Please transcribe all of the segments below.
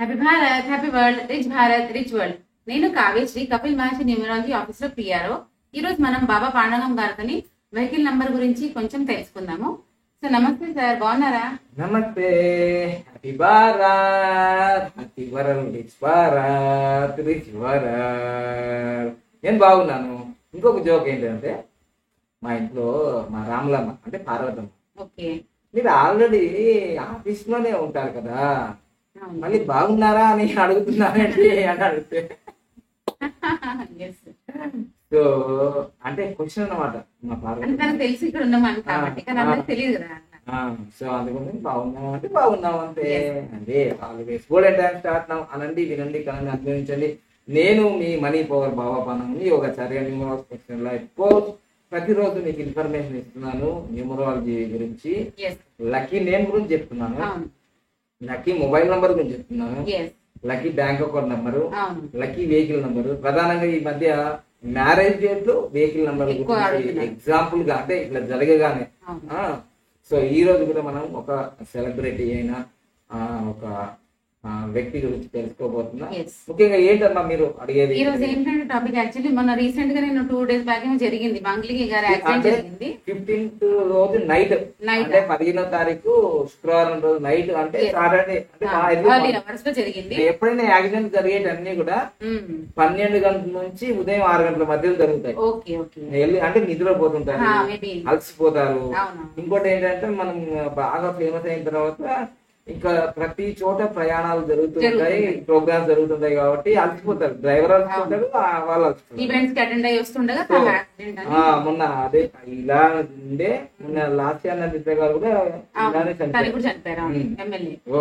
Happy Bharat, happy world, rich Bharat, rich world. నేను కావ్యశ్రీ, కపిల్ మహర్షి numerology office లో PRO. ఈ రోజు మనం బాబా పాండవం గారితో వెహికల్ నంబర్ గురించి కొంచెం తెలుసుకుందాము. సో నమస్తే సార్, బాగున్నారా? నమస్తే. Happy Bharat, happy world, rich Bharat, rich world. నేను బాగున్నాను. ఇంకొక జోక్ ఏంటంటే, మా ఇంట్లో మా రాములమ్మ అంటే పార్వతమ్మ, ఓకే, మీరు ఆల్రెడీ ఆఫీస్ లోనే ఉంటారు కదా, మళ్ళీ బాగున్నారా అని అడుగుతున్నారండి అని అడిగితే, సో అంటే క్వశ్చన్ అన్నమాట మా పార్వతమ్మ. తెలిసి ఇక్కడ ఉన్నామని కాబట్టి, కానీ అందరికి తెలియదు కదా. సో అందుకని బాగున్నాం అంటే బాగున్నాం అంతే. అంటే always gold and time start now. అనండి, వినండి, కనండి, అనుభవించండి. నేను మీ మనీ పవర్ బాబా పాండవం, యోగాచార్య, న్యూమరాలజీ లైఫ్ కోచ్. ప్రతిరోజు మీకు ఇన్ఫర్మేషన్ ఇస్తున్నాను న్యూమరాలజీ గురించి, లక్కీ నేమ్ గురించి చెప్తున్నాను, లక్కీ మొబైల్ నంబర్ గురించి చెప్తున్నాను, lucky bank account number, lucky vehicle number. ప్రధానంగా ఈ మధ్య మ్యారేజ్ డేట్లు వెహికల్ నంబర్ గురించి ఎగ్జాంపుల్ గా, అంటే ఇట్లా జరగగానే. సో ఈ రోజు కూడా మనం ఒక సెలబ్రిటీ అయిన ఒక వ్యక్తి గురించి తెలుసుకోబోతున్నా. ముఖ్యంగా ఏంటమ్మా మీరు అడిగేది? ఈ రోజు ఏంటంటే టాపిక్ యాక్చువల్లీ మొన్న రీసెంట్ గా నేను 2 days బ్యాక్ జరిగింది, మంగ్లీ గారి యాక్సిడెంట్ జరిగింది. 15th రోజు నైట్, అంటే 15వ తారీఖు శుక్రవారం రోజు నైట్, అంటే సాటర్డే, అంటే జరిగింది. ఎప్పుడైనా యాక్సిడెంట్ జరిగేటన్నీ కూడా 12 గంటల నుంచి ఉదయం 6 గంటల మధ్యలో జరుగుతాయి. అంటే నిద్రపోతుంటారు, అలసిపోతారు. ఇంకోటి ఏంటంటే, మనం బాగా ఫేమస్ అయిన తర్వాత ఇంకా ప్రతి చోట ప్రయాణాలు జరుగుతుంటాయి, ప్రోగ్రామ్స్ జరుగుతుంటాయి కాబట్టి అలసిపోతారు. డ్రైవర్ అలసిపోతారు, వాళ్ళు అలసిపోతారు. మొన్న అదే ఇలా ఉండే, మొన్న లాస్ట్ ఇయర్ నడిపే గారు కూడా ఇలానే చనిపోయారు.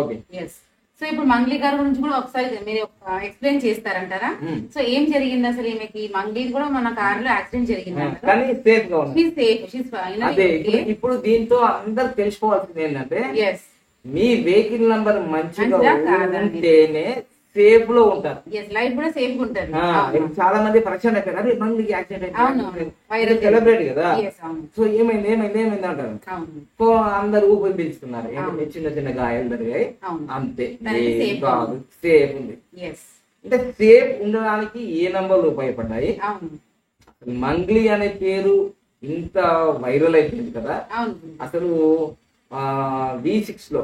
ఓకే, సో ఇప్పుడు మంగ్లీ గారి గురించి కూడా ఒకసారి మీరు ఎక్స్ప్లెయిన్ చేస్తారంటారా? సో ఏం జరిగింది అసలు? ఈమెకి మంగ్లీ కూడా మన కార్ లో యాక్సిడెంట్ జరిగింది, కానీ సేఫ్ గా ఉంది. ఇప్పుడు దీంతో అందరు తెలుసుకోవాల్సింది ఏంటంటే, మీ వెహికల్ నంబర్ మంచిగా ఉంటేనే సేఫ్ లో ఉంటారు, లైఫ్ కూడా సేఫ్ ఉంటుంది. చాలా మంది ప్రశ్న అదే మందికి యాక్సిడెంట్ సెలబ్రేట్ కదా, సో ఏమైంది అంటారు. సో అందరు ఊపిరి పీల్చుకున్నారు, చిన్న చిన్న గాయాలు జరిగాయి, అంతే. సేఫ్ ఉంది. అంటే సేఫ్ ఉండడానికి ఏ నంబర్లు ఉపయోగపడ్డాయి? మంగ్లీ అనే పేరు ఇంత వైరల్ అయిపోయింది కదా. అసలు V6 లో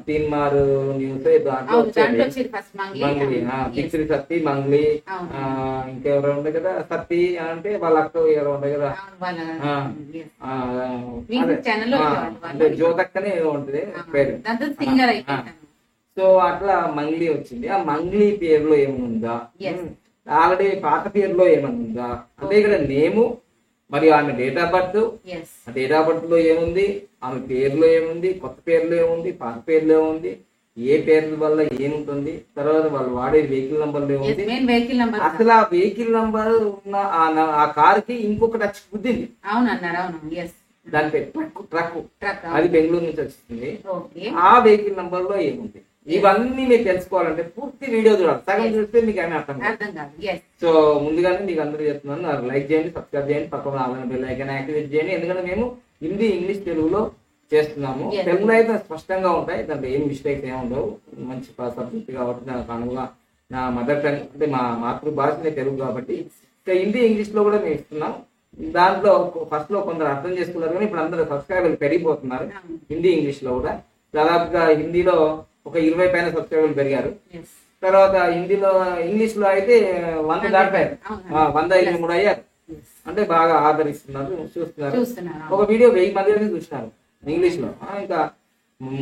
తీన్మార్ న్యూస్ దాంట్లో పిక్చర్ సత్తి మంగ్లీ, ఇంకెవరో ఉండే కదా సత్తి అంటే వాళ్ళ అక్క ఎవరో ఉండే కదా, అంటే జ్యోతక్కనే ఉంటది పేరు. సో అట్లా మంగ్లీ వచ్చింది. ఆ మంగ్లీ పేరులో ఏముందా, ఆల్రెడీ పాత పేరులో ఏమన్నా, అంటే ఇక్కడ నేము మరి ఆమె డేట్ ఆఫ్ బర్త్, ఆ డేట్ ఆఫ్ బర్త్ లో ఏముంది, ఆమె పేరులో ఏముంది, కొత్త పేరులో ఏముంది, పాత పేరులో ఏముంది, ఏ పేర్ల వల్ల ఏముంటుంది, తర్వాత వాళ్ళు వాడే వెహికల్ నంబర్ లో ఏముంది, అసలు ఆ వెహికల్ నంబర్ ఉన్న ఆ కార్ కి ఇంకొకటి వచ్చి కుదింది, దాని పేరు ట్రక్, అది బెంగళూరు నుంచి వచ్చింది. ఆ వెహికల్ నంబర్ లో ఏముంది, ఇవన్నీ మీరు తెలుసుకోవాలంటే పూర్తి వీడియో చూడాలి. సగం చూస్తే మీకు ఏమీ అర్థం కాదు. సో ముందుగానే మీకు అందరూ చెప్తున్నాను, లైక్ చేయండి, సబ్స్క్రైబ్ చేయండి, పక్కన బెల్ ఐకాన్ యాక్టివేట్ చేయండి. ఎందుకంటే మేము హిందీ, ఇంగ్లీష్, తెలుగులో చేస్తున్నాము. తెలుగులో అయితే స్పష్టంగా ఉంటాయి, దాంట్లో ఏం మిస్టేక్స్ ఏమి ఉండవు. మంచి సబ్జెక్ట్ కాబట్టి నాకు అనువుగా నా మదర్ టంగ్, అంటే మా మాతృభాషనే తెలుగు కాబట్టి. హిందీ, ఇంగ్లీష్ లో కూడా మేము ఇస్తున్నాం. దాంట్లో ఫస్ట్ లో కొందరు అర్థం చేసుకున్నారు, కానీ ఇప్పుడు అందరూ సబ్స్క్రైబర్లు పెరిగిపోతున్నారు హిందీ, ఇంగ్లీష్ లో కూడా. దాదాపుగా హిందీలో ఒక 20 పైన సబ్స్క్రైబర్లు పెరిగారు. తర్వాత హిందీలో, ఇంగ్లీష్ లో అయితే 100 దాటిపోయారు, 123 అయ్యారు. అంటే బాగా ఆదరిస్తున్నారు, చూస్తున్నారు. ఒక వీడియో 1000 మంది చూస్తున్నారు ఇంగ్లీష్ లో. ఇంకా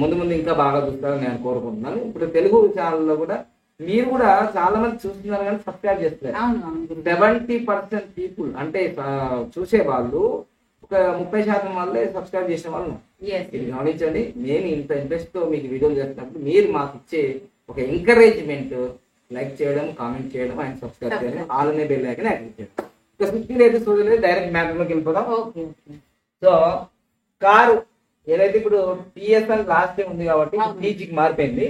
ముందు ఇంకా బాగా చూస్తారని నేను కోరుకుంటున్నాను. ఇప్పుడు తెలుగు ఛానల్లో కూడా మీరు కూడా చాలా మంది చూస్తున్నారు, కానీ సబ్స్క్రైబ్ చేస్తున్నారు. 70% పీపుల్, అంటే చూసే వాళ్ళు ఒక 30% వాళ్ళే సబ్స్క్రైబ్ చేసిన వాళ్ళు. ఇది గమనించండి. నేను ఇంత ఇంట్రెస్ట్ తో మీకు వీడియోలు చేస్తున్నప్పుడు మీరు మాకు ఇచ్చే ఒక ఎంకరేజ్మెంట్, లైక్ చేయడం, కామెంట్ చేయడం, అండ్ సబ్స్క్రైబ్ చేయడం, ఆల్నే బెల్ ఐకాన్ యాక్టివేట్ చేయడం. ఇంకా స్విచ్చింగ్ అయితే చూడలేదు, డైరెక్ట్ మ్యాటర్ లోకి వెళ్ళిపోదాం. సో కారు ఏదైతే ఇప్పుడు TSL లాస్ట్ టైం ఉంది కాబట్టి టీజీకి మారిపోయింది.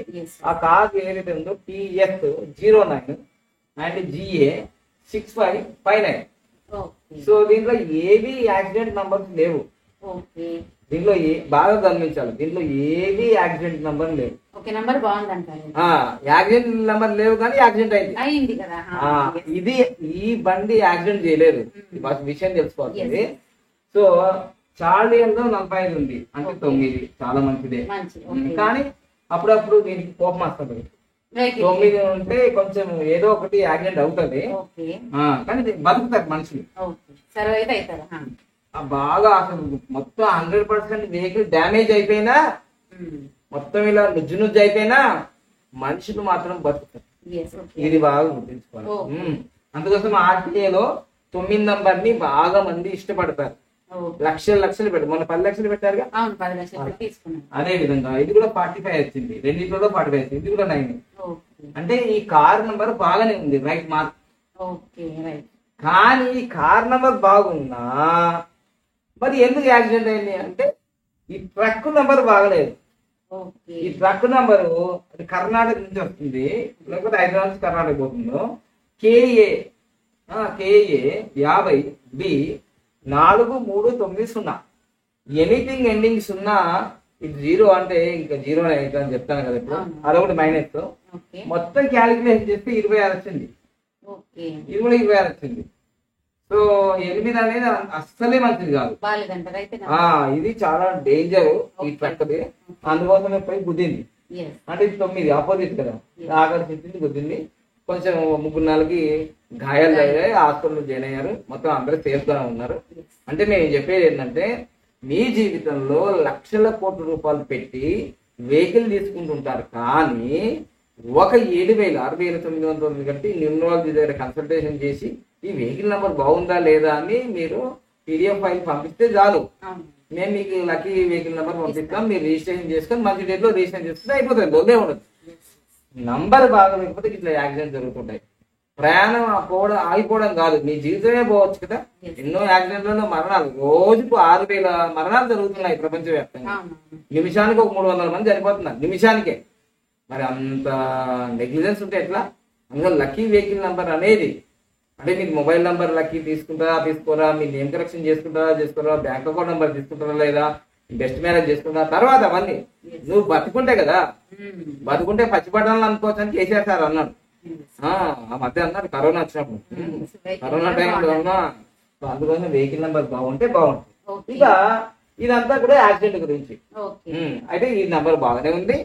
ఆ కార్ ఏదైతే ఉందో TS09 అండ్ GA6559. సో దీంట్లో ఏవి యాక్సిడెంట్ నంబర్స్ లేవు. ఓకే. దీంట్లో బాగా గమనించాలి, దీంట్లో ఏది యాక్సిడెంట్ నంబర్ లేవు. ఓకే, నంబర్ బాగుంది అంటారు. యాక్సిడెంట్ నంబర్ లేవు కానీ యాక్సిడెంట్ అయింది కదా. ఇది ఈ బండి యాక్సిడెంట్ చేయలేదు, విషయం తెలుసుకోవాలి. సో చార్లీ అంటే 45 ఉంది అంటే 9, చాలా మంచిదే. కానీ అప్పుడప్పుడు దీనికి కోపం వస్తుంది. 9 ఉంటే కొంచెం ఏదో ఒకటి యాక్సిడెంట్ అవుతుంది, కానీ బతుకుతారు మనుషులు. బాగా అసలు మొత్తం 100% వెహికల్ డ్యామేజ్ అయిపోయినా, మొత్తం ఇలా నుజ్జు అయిపోయినా మనుషులు మాత్రం బతుకుతారు. ఇది బాగా గుర్తుంచుకోవాలి. అందుకోసం ఆర్టీఏలో 9 నంబర్ ని బాగా మంది ఇష్టపడతారు. లక్షలు పెట్టారు, మొన్న 10 లక్షలు పెట్టారుగా. అదే విధంగా ఇది కూడా 45 వచ్చింది, రెండింటిలో 45 వచ్చింది, ఇది కూడా 9. అంటే ఈ కార్ నంబర్ బాగానే ఉంది, రైట్ మార్క్. కానీ ఈ కార్ నంబర్ బాగున్నా మరి ఎందుకు యాక్సిడెంట్ అయింది అంటే ఈ ట్రక్ నంబర్ బాగలేదు. ఈ ట్రక్ నంబరు కర్ణాటక నుంచి వస్తుంది, లేకపోతే హైదరాబాద్ నుంచి కర్ణాటక పోతుందో. KA 50B 4390. ఎనీథింగ్ ఎండింగ్ 0, ఇది 0 అంటే ఇంకా 0 అని చెప్తాను కదా ఇప్పుడు. అదొకటి మైనస్. మొత్తం క్యాలిక్యులేషన్ చేస్తే 26 వచ్చింది, ఇది కూడా 26 వచ్చింది. సో 8 అనేది అస్సలే మంచిది కాదు, ఇది చాలా డేంజర్ ఈ ట్రక్ది. అందుకోసమే పోయి గుద్దింది. అంటే ఇది 9 ఆపోజిట్ కదా, ఆఖరి చెప్పింది గుద్దింది. కొంచెం 3-4 గాయాలు అయ్యాయి, హాస్పిటల్ జాయిన్ అయ్యారు. మొత్తం అందరూ సేఫ్గానే ఉన్నారు. అంటే నేను చెప్పేది ఏంటంటే మీ జీవితంలో లక్షల కోట్ల రూపాయలు పెట్టి వెహికల్ తీసుకుంటుంటారు, కానీ ఒక 7,000 కట్టి న్యూమరాలజీ దగ్గర కన్సల్టేషన్ చేసి ఈ వెహికల్ నెంబర్ బాగుందా లేదా అని మీరు PDF ఫైల్ పంపిస్తే చాలు. మేము మీకు లక్కీ వెహికల్ నెంబర్ పంపిస్తాం, మీరు రిజిస్ట్రేషన్ చేసుకొని మంచి డేట్ లో రిజిస్ట్రేషన్ చేసుకుంటే అయిపోతుంది, లోనే ఉండదు. నంబర్ బాగా లేకపోతే ఇట్లా యాక్సిడెంట్ జరుగుతుంటాయి. ప్రయాణం ఆగిపోవడం కాదు, మీ జీవితమే పోవచ్చు కదా. ఎన్నో యాక్సిడెంట్లలో మరణాలు, రోజుకు 6,000 మరణాలు జరుగుతున్నాయి ప్రపంచవ్యాప్తంగా. నిమిషానికి ఒక 300 మంది చనిపోతున్నారు, నిమిషానికే. మరి అంత నెగ్లిజెన్స్ ఉంటే ఎట్లా? అందులో లక్కీ వెహికల్ నెంబర్ అనేది అంటే మీకు మొబైల్ నెంబర్ లక్కీ తీసుకోరా, మీ నేమ్ కరెక్షన్ చేసుకోరా, బ్యాంక్ అకౌంట్ నెంబర్ తీసుకుంటారా లేదా, బెస్ట్ మ్యారేజ్ చేసుకుంటా, తర్వాత అవన్నీ నువ్వు బతుకుంటే కదా. బతుకుంటే పచ్చిపట్టాలని అనుకోవచ్చు అని కేసీఆర్ సార్ అన్నాడు. ఆ మధ్య అన్నారు కరోనా వచ్చినప్పుడు, కరోనా టైంలో ఉన్నా. అందుకోసం వెహికల్ నెంబర్ బాగుంటే బాగుంటుంది. ఇక ఇదంతా కూడా యాక్సిడెంట్ గురించి. అయితే ఈ నెంబర్ బాగానే ఉంది,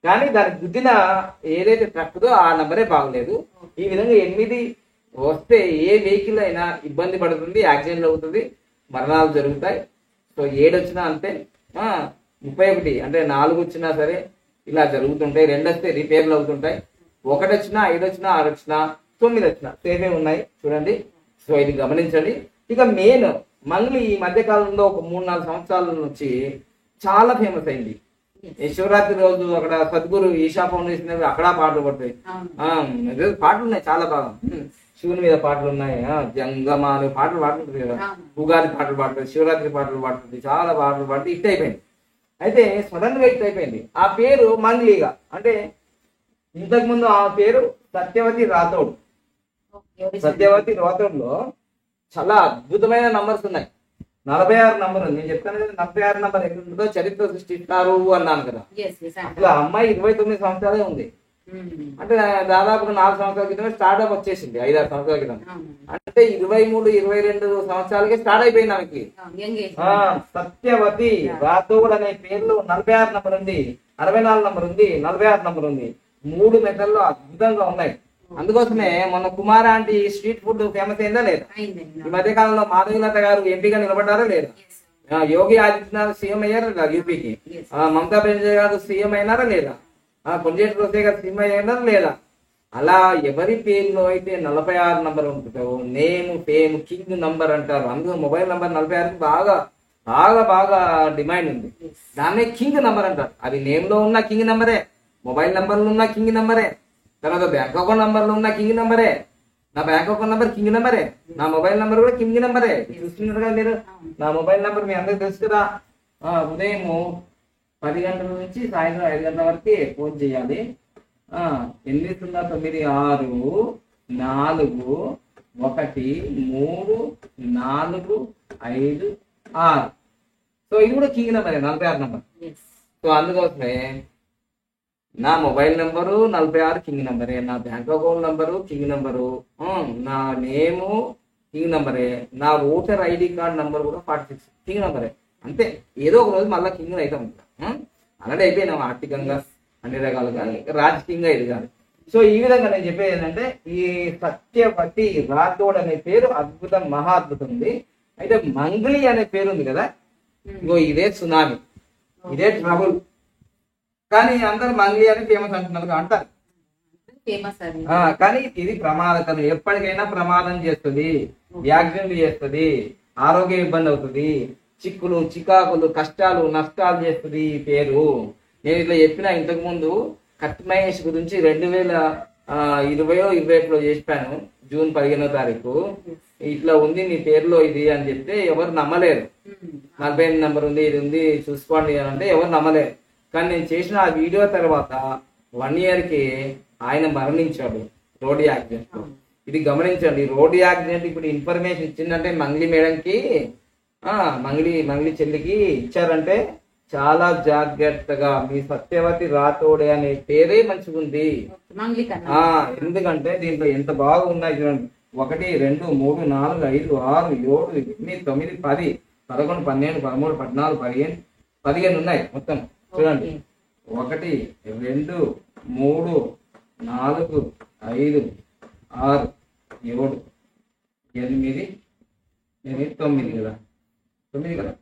కానీ దానికి గుద్దిన ఏదైతే ట్రక్దో ఆ నెంబరే బాగలేదు. ఈ విధంగా 8 వస్తే ఏ వెహికల్ అయినా ఇబ్బంది పడుతుంది, యాక్సిడెంట్ అవుతుంది, మరణాలు జరుగుతాయి. సో 7 వచ్చినా అంతే, 31 అంటే 4 వచ్చినా సరే ఇలా జరుగుతుంటాయి. 2 వస్తే రిపేర్లు అవుతుంటాయి. 1 వచ్చినా, 5 వచ్చినా, 6 వచ్చినా, 9 వచ్చినా సేమే ఉన్నాయి చూడండి. సో ఇది గమనించండి. ఇక మెయిన్ మంగ్లీ ఈ మధ్య కాలంలో ఒక 3-4 సంవత్సరాల నుంచి చాలా ఫేమస్ అయింది. శివరాత్రి రోజు అక్కడ సద్గురు ఈషా ఫౌండేషన్ అక్కడ పాటలు పడతాయి, పాటలు ఉన్నాయి చాలా బాగా. శివుని మీద పాటలు ఉన్నాయి, జంగమాలు పాటలు పాడుతుంటారు కదా, ఉగాది పాటలు పాడుతుంది, శివరాత్రి పాటలు పాడుతుంది, చాలా పాటలు పాడుతుంది. హిట్ అయిపోయింది. అయితే సడన్ గా హిట్ అయిపోయింది. ఆ పేరు మంగ్లీగా, అంటే ఇంతకుముందు ఆ పేరు సత్యవతి రాథోడ్. సత్యవతి రాథోడ్ లో చాలా అద్భుతమైన నంబర్స్ ఉన్నాయి. 46 నంబర్ ఉంది. నేను చెప్తాను కదా, 46 నంబర్ ఎక్కడ ఉంటుందో చరిత్ర సృష్టిస్తారు అన్నాను కదా. అసలు అమ్మాయి 29 సంవత్సరాలే ఉంది. అంటే దాదాపు 4 సంవత్సరాల క్రితమే స్టార్ట్అప్ వచ్చేసింది, 5-6 సంవత్సరాల క్రితం. అంటే 23-22 సంవత్సరాలకే స్టార్ట్ అయిపోయింది ఆమెకి. సత్యవతి రాథోడ్ అనే పేర్లు 46 నంబర్ ఉంది, 64 నంబర్ ఉంది, 46 నంబర్ ఉంది. 3 మెథడ్లు అద్భుతంగా ఉన్నాయి. అందుకోసమే మొన్న Kumar aunty street food famous అయిందా లేదా? ఈ మధ్య కాలంలో మాధవీలత గారు ఎంపీగా నిలబడ్డారా లేదా? యోగి ఆదిత్యనాథ్ సీఎం అయ్యారా లేదా యూపీకి? మమతా బెనర్జీ గారు సీఎం అయినారా లేదా? కొంజేటి రోసే గారు సీఎం అయ్యారా లేదా? అలా ఎవరి పేరులో అయితే 46 నంబర్ ఉంటుందో నేమ్ ఫేమ్ కింగ్ నంబర్ అంటారు. అందులో మొబైల్ నంబర్ 46 బాగా బాగా బాగా డిమాండ్ ఉంది. దాన్నే కింగ్ నంబర్ అంటారు. అది నేమ్ లో ఉన్న కింగ్ నంబరే, మొబైల్ నంబర్ లో ఉన్న కింగ్ నంబరే, తర్వాత బ్యాంక్ అకౌంట్ నంబర్ లో ఉన్న కింగ్ నంబరే. నా బ్యాంక్ అకౌంట్ నంబర్ కింగ్ నంబరే, నా మొబైల్ నంబర్ కూడా కింగ్ నంబరే. చూస్తున్నారు కదా మీరు, నా మొబైల్ నంబర్ మీ అందరికి తెలుసు కదా. ఉదయం 10 గంటల నుంచి సాయంత్రం 5 గంటల వరకు ఫోన్ చేయాలి. 806-414-345-6. సో ఇది కూడా king number 46 number. yes so అందుకోసమే నా మొబైల్ నెంబరు 46 కింగ్ నెంబరే, నా bank account number king number, నా నేము కింగ్ నెంబరే, నా ఓటర్ ఐడి కార్డ్ నెంబర్ కూడా 46 కింగ్ నెంబరే. అంతే, ఏదో ఒక రోజు మళ్ళీ కింగ్ అవుతాం. అలాగే అయిపోయినాం ఆర్థికంగా అన్ని రకాలుగా, రాజకీయంగా ఇది కాదు. సో ఈ విధంగా నేను చెప్పేది ఏంటంటే ఈ సత్యవతి రాథోడ్ అనే పేరు అద్భుతం, మహా అద్భుతం ఉంది. అయితే మంగ్లీ అనే పేరు ఉంది కదా, ఇగో ఇదే సునామీ, ఇదే ట్రబుల్. కానీ అందరు మంగ్లీ అని ఫేమస్ అంటున్నారు అంటారు, ఫేమస్ అది. కానీ ఇది ప్రమాదకరం, ఎప్పటికైనా ప్రమాదం చేస్తుంది, యాక్సిడెంట్ చేస్తుంది, ఆరోగ్య ఇబ్బంది అవుతుంది, చిక్కులు చికాకులు కష్టాలు నష్టాలు చేస్తుంది ఈ పేరు. నేను ఇట్లా చెప్పిన ఇంతకు ముందు కట్ మహేష్ గురించి 2020-21లో చేసిపాను, జూన్ 15వ తారీఖు. ఇట్లా ఉంది నీ పేరులో ఇది అని చెప్తే ఎవరు నమ్మలేరు. 48 నెంబర్ ఉంది, ఇది ఉంది చూసుకోండి అని అంటే ఎవరు నమ్మలేరు. కానీ నేను చేసిన ఆ వీడియో తర్వాత 1 year కి ఆయన మరణించాడు రోడ్డు యాక్సిడెంట్. ఇది గమనించండి, రోడ్డు యాక్సిడెంట్ ఇప్పుడు ఇన్ఫర్మేషన్ ఇచ్చిందంటే మంగ్లీ మేడంకి, మంగ్లీ చెల్లికి ఇచ్చారంటే చాలా జాగ్రత్తగా మీ సత్యవతి రాథోడే అనే పేరే మంచిగా ఉంది. ఎందుకంటే దీంట్లో ఎంత బాగున్నాయి చూడండి, 1 2 3 4 5 6 7 8 9 10 11 12 13 14 15 15 ఉన్నాయి మొత్తం. చూడండి 1 2 3 4 5 6 7 8 9 కదా, 9 కదా,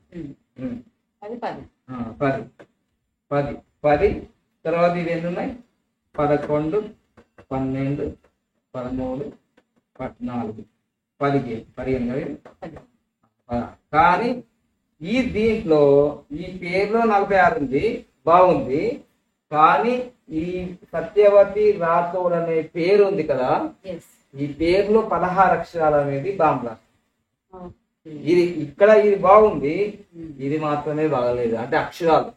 10 తర్వాత ఇవి ఎన్ని ఉన్నాయి, 11 12 13 14 15 కదా. కానీ ఈ దీంట్లో ఈ పేరులో 46 ఉంది, బాగుంది. కానీ ఈ సత్యవతి రాథోడ్ అనే పేరు ఉంది కదా, ఈ పేరులో 16 అక్షరాలు అనేది బాంబ్లా. ఇది ఇక్కడ ఇది బాగుంది, ఇది మాత్రమే బాగలేదు, అంటే అక్షరాలు.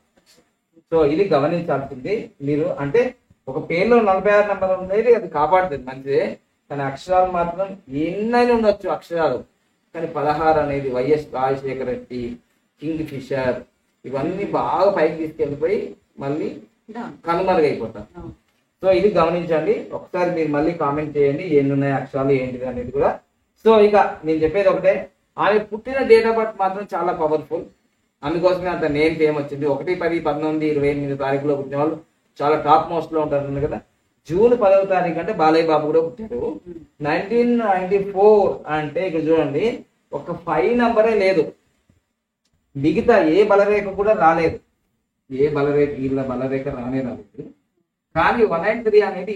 సో ఇది గమనించాల్సింది మీరు. అంటే ఒక పేరులో 46 నెంబర్ ఉండేది, అది కాపాడుతుంది మంచిదే. కానీ అక్షరాలు మాత్రం ఎన్నైనా ఉండొచ్చు అక్షరాలు, కానీ 16 అనేది వైఎస్ రాజశేఖర రెడ్డి, కింగ్ ఫిషర్, ఇవన్నీ బాగా పైకి తీసుకెళ్ళిపోయి మళ్ళీ కనుమరుగైపోతారు. సో ఇది గమనించండి. ఒకసారి మీరు మళ్ళీ కామెంట్ చేయండి ఎన్ని ఉన్నాయి అక్షరాలు ఏంటిది అనేది కూడా. సో ఇక నేను చెప్పేది ఒకటే, ఆమె పుట్టిన డేట్ ఆఫ్ బర్త్ మాత్రం చాలా పవర్ఫుల్. అందుకోసమే అంత నేమ్ ఫేమ్ వచ్చింది. 1 10 19 28 తారీఖులో పుట్టిన వాళ్ళు చాలా టాప్ మోస్ట్ లో ఉంటారు కదా. జూన్ 10వ తారీఖు అంటే బాలయ్య బాబు కూడా పుట్టారు. 1994 అంటే ఇక్కడ చూడండి, ఒక 5 నంబరే లేదు, మిగతా ఏ బలరేఖ కూడా రాలేదు. ఏ బలరేఖ, వీళ్ళ బలరేఖ రానే రాలేదు. కానీ 193 అనేది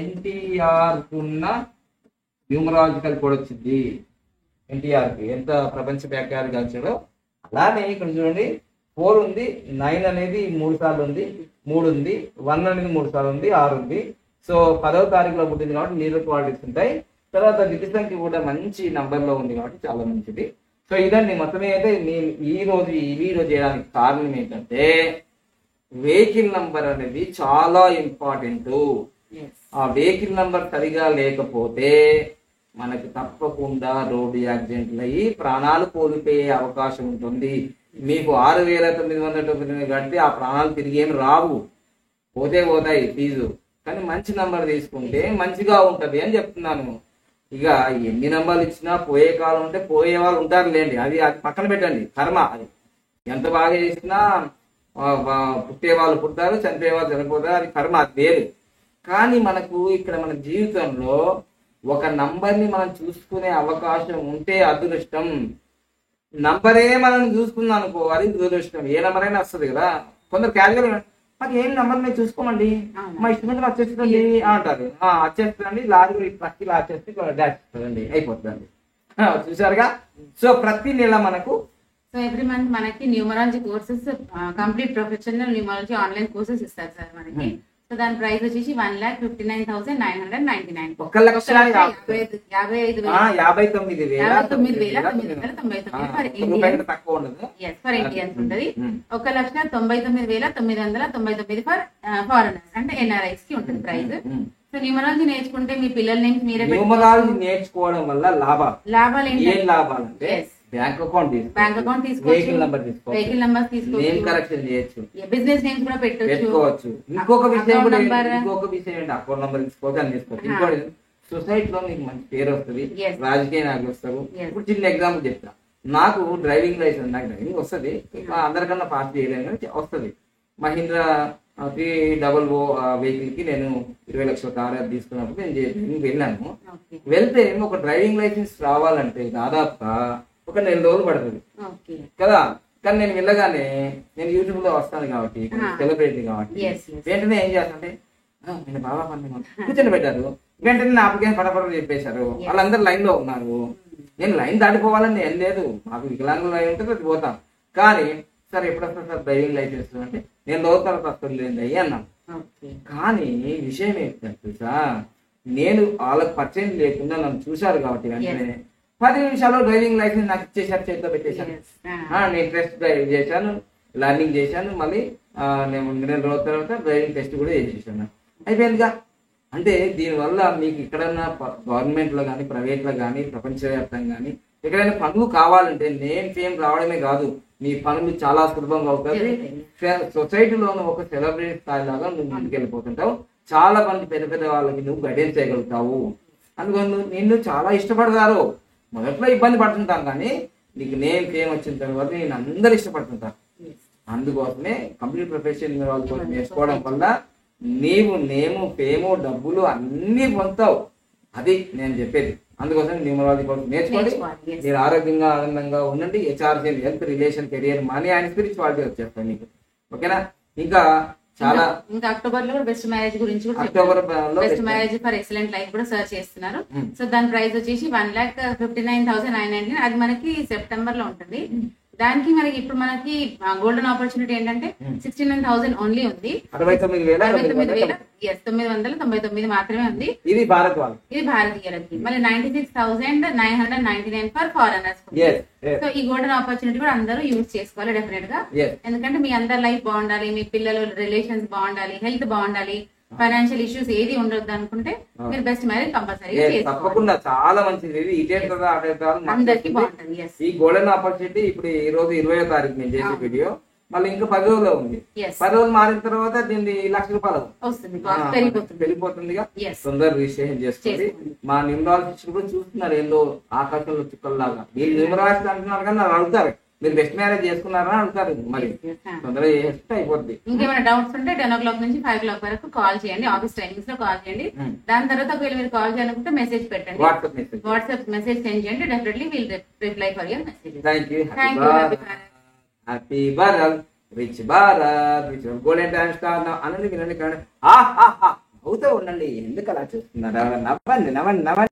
ఎన్టీఆర్ ఉన్న న్యూమరాలజికల్ కోడ్ వచ్చింది. ఎన్టీఆర్కి ఎంత ప్రపంచ వ్యాఖ్యాలు కాల్చాడో అలానే ఇక్కడ చూడండి 4 ఉంది, 9 అనేది 3 సార్లు ఉంది, 3 ఉంది, 1 అనేది 3 సార్లు ఉంది, 6 ఉంది. సో 10వ తారీఖులో పుట్టింది కాబట్టి నీరు క్వాలిటీస్ ఉంటాయి. తర్వాత దితి సంఖ్య కూడా మంచి నంబర్లో ఉంది కాబట్టి చాలా మంచిది. సో ఇదండి మొత్తమే. అయితే నేను ఈ వీడియో చేయడానికి కారణం ఏంటంటే వెహికల్ నంబర్ అనేది చాలా ఇంపార్టెంట్. ఆ వెహికల్ నంబర్ సరిగా లేకపోతే మనకు తప్పకుండా రోడ్డు యాక్సిడెంట్లు అయ్యి ప్రాణాలు కోల్పోయే అవకాశం ఉంటుంది. మీకు 6,999 కడితే ఆ ప్రాణాలు తిరిగి ఏమి రావు, పోతాయి ఫీజు. కానీ మంచి నంబర్ తీసుకుంటే మంచిగా ఉంటది అని చెప్తున్నాను. ఇక ఎన్ని నంబర్లు ఇచ్చినా పోయే కాలం ఉంటే పోయే వాళ్ళు ఉంటారు లేండి, అది పక్కన పెట్టండి, కర్మ. అది ఎంత బాగా చేసినా పుట్టే వాళ్ళు పుడతారు, చనిపోయే వాళ్ళు చనిపోతారు, అది కర్మ, అది వేరు. కానీ మనకు ఇక్కడ మన జీవితంలో ఒక నంబర్ని మనం చూసుకునే అవకాశం ఉంటే అదృష్టం. నంబరే మనం చూసుకుందాం అనుకో, అది దురదృష్టం. ఏ నంబర్ అయినా వస్తుంది కదా. కొందరు క్యాజువల్ మాకు ఏం నెంబర్ మేము చూసుకోమండి, మా ఇష్టం వచ్చేస్తుందండి అంటారు. వచ్చేస్తుందండి, లారీ ట్రక్ ఇలా వచ్చేస్తే డాష్ ఇస్తుందండి, అయిపోతుందండి. చూసారుగా. సో ప్రతి నెల మనకు ఎవ్రీ మంత్ మనకి numerology courses, complete professional numerology online courses ఇస్తారు సార్ మనకి. సో దాని ప్రైస్ వచ్చేసి 1,59,999. 1,59,999 తక్కువ ఉండదు ఫర్ ఇండియన్స్ ఉంటుంది. 1,99,999 ఫర్ ఫారినర్స్ అంటే ఎన్ఆర్ఐస్ కి ఉంటుంది ప్రైస్. సో న్యూమరాలజీ నేర్చుకుంటే మీ పిల్లల నేమ్స్ మీరే. న్యూమరాలజీ నేర్చుకోవడం వల్ల లాభాలు ఏంటి? ఏం లాభాలు అంటే బ్యాంక్ అకౌంట్ వెహికల్ నెంబర్ తీసుకోవచ్చు, వెహికల్ నెంబర్ నేమ్ కరెక్షన్ చేయొచ్చు, బిజినెస్ నేమ్స్ కూడా పెట్టుకోవచ్చు. ఇంకొక విషయం కూడా ఏంటి, అకౌంట్ నెంబర్ తీసుకోవచ్చు, అని తీసుకోవచ్చు. ఇంకోటి సొసైటీలో మీకు మంచి పేరు వస్తుంది, రాజకీయ నాయకులు వస్తారు. ఇప్పుడు చిన్న ఎగ్జాంపుల్ చెప్తా. నాకు డ్రైవింగ్ లైసెన్స్, నాకు డ్రైవింగ్ వస్తుంది, అందరికన్నా ఫాస్ట్ చేయలేను కానీ వస్తుంది. మహీంద్రా 300 వెహికల్ కి నేను 20 లక్షల కార్ తీసుకున్నప్పుడు నేను వెళ్ళాను. వెళ్తే ఒక డ్రైవింగ్ లైసెన్స్ రావాలంటే దాదాపుగా ఒక 4 రోజులు పడుతుంది కదా. కానీ నేను వెళ్ళగానే, నేను యూట్యూబ్ లో వస్తాను కాబట్టి, సెలబ్రిటీ కాబట్టి, వెంటనే ఏం చేస్తానంటే నేను బాబా పండుగ కూర్చొని పెట్టారు. వెంటనే నా అప్లికేషన్ పడపడ చెప్పేశారు. వాళ్ళందరూ లైన్ లో ఉన్నారు. నేను లైన్ దాటిపోవాలని ఏం లేదు, మాకు వికలాంగుల లైన్ ఉంటుంది, అది పోతాం. కానీ సార్ ఎప్పుడు వస్తారు సార్ డ్రైవింగ్ లైసెన్స్ అంటే, నేను రోజు తర్వాత వస్తుంది లేదండి అన్నాను. కానీ విషయం ఏంటంటే తెలుసా, నేను వాళ్ళకి పరిచయం లేకుండా నన్ను చూశారు కాబట్టి వెంటనే 10 నిమిషాల్లో డ్రైవింగ్ లైసెన్స్ నాకు ఇచ్చేసారు, చేతిలో పెట్టేశాను. నేను టెస్ట్ డ్రైవ్ చేశాను, లర్నింగ్ చేశాను, మళ్ళీ నేను 2 రోజుల తర్వాత డ్రైవింగ్ టెస్ట్ కూడా చేసేసాను, అయిపోయిందిగా. అంటే దీనివల్ల మీకు ఎక్కడన్నా గవర్నమెంట్ లో కానీ, ప్రైవేట్ లో కానీ, ప్రపంచవ్యాప్తంగా కానీ ఎక్కడైనా పనులు కావాలంటే నేమ్ ఫేమ్ రావడమే కాదు, మీ పనులు చాలా సులభంగా అవుతుంది. సొసైటీలోనూ ఒక సెలబ్రిటీ స్థాయి లాగా నువ్వు ముందుకెళ్ళిపోతుంటావు. చాలా మంది పెద్ద పెద్ద వాళ్ళకి నువ్వు గైడెన్స్ చేయగలుగుతావు. అందుకని నిన్ను చాలా ఇష్టపడతారు. మొదట్లో ఇబ్బంది పడుతుంటాం, కానీ నీకు నేమ్ ఫేమ్ వచ్చిన తర్వాత నేను అందరు ఇష్టపడుతుంటాను. అందుకోసమే కంప్యూటర్ ప్రొఫెషన్ వాళ్ళతో నేర్చుకోవడం వల్ల నీవు నేము ఫేము డబ్బులు అన్ని పొందుతావు. అది నేను చెప్పేది. అందుకోసం న్యూమరాలజీ కోర్స్ నేర్చుకోండి. మీరు ఆరోగ్యంగా ఆనందంగా ఉండండి. HRC, health, relation, career, money and spirituality వచ్చేస్తాయి మీకు. ఓకేనా? ఇంకా చాలా అక్టోబర్ లో బెస్ట్ మ్యారేజ్ గురించి October best marriage for excellent life కూడా సర్చ్ చేస్తున్నారు. సో దాని ప్రైస్ వచ్చేసి 1,59,999. అది మనకి సెప్టెంబర్ లో ఉంటుంది. దానికి మనకి ఇప్పుడు మనకి గోల్డెన్ ఆపర్చునిటీ ఏంటంటే 69,000 ఓన్లీ ఉంది. 69,999 మాత్రమే ఉంది. ఇది భారత్ భారతీయులకి. మళ్ళీ 96,999 ఫర్ ఫారెనర్స్. సో ఈ గోల్డెన్ ఆపర్చునిటీ కూడా అందరూ యూజ్ చేసుకోవాలి డెఫినెట్ గా. ఎందుకంటే మీ అందరి లైఫ్ బాగుండాలి, మీ పిల్లలు రిలేషన్స్ బాగుండాలి, హెల్త్ బాగుండాలి, ఫైనాన్షియల్ ఇష్యూస్ ఏది ఉండొద్దు అనుకుంటే మీరు బెస్ట్ మ్యారేజ్ కంపల్సరీ తప్పకుండా. చాలా మంచిది. అందరికి బాగుంటుంది. ఈ గోల్డెన్ ఆపర్చునిటీ ఇప్పుడు ఈ రోజు 20వ తారీఖు నేను చేసే వీడియో, మళ్ళీ ఇంకా 10 రోజుల్లో ఉంది. 10 రోజులు మారిన తర్వాత దీన్ని ₹1,00,000 వెళ్ళిపోతుందిగా. తొందర రిజిస్ట్రేషన్ చేసుకోండి. మా న్యూమరాలజిస్ట్ కూడా చూస్తున్నారు, ఏందో ఆకాశంలో చుక్కల్లాగా. మీరు న్యూమరాలజిస్ట్ అంటున్నారు కానీ నాకు అడుగుతారు, మీరు బెస్ట్ మ్యారేజ్ చేసుకున్నారా అడుగుతారు. మరి తొందరగా చేస్తే అయిపోద్ది. ఇంకేమైనా డౌట్స్ ఉంటే 10 o'clock నుంచి 5 o'clock వరకు కాల్ చేయండి. ఆఫీస్ టైమింగ్స్ లో కాల్ చేయండి. దాని తర్వాత ఒకవేళ మీరు కాల్ చేయాలనుకుంటే మెసేజ్ పెట్టండి, వాట్సాప్ మెసేజ్ సెండ్ చేయండి. Definitely will reply for your message. Thank you. Happy Bharat, rich Bharat, rich golden time star అనండి. వినండి, అవుతూ ఉండండి. ఎందుకు అలా చూస్తున్నారు? నవ్వండి.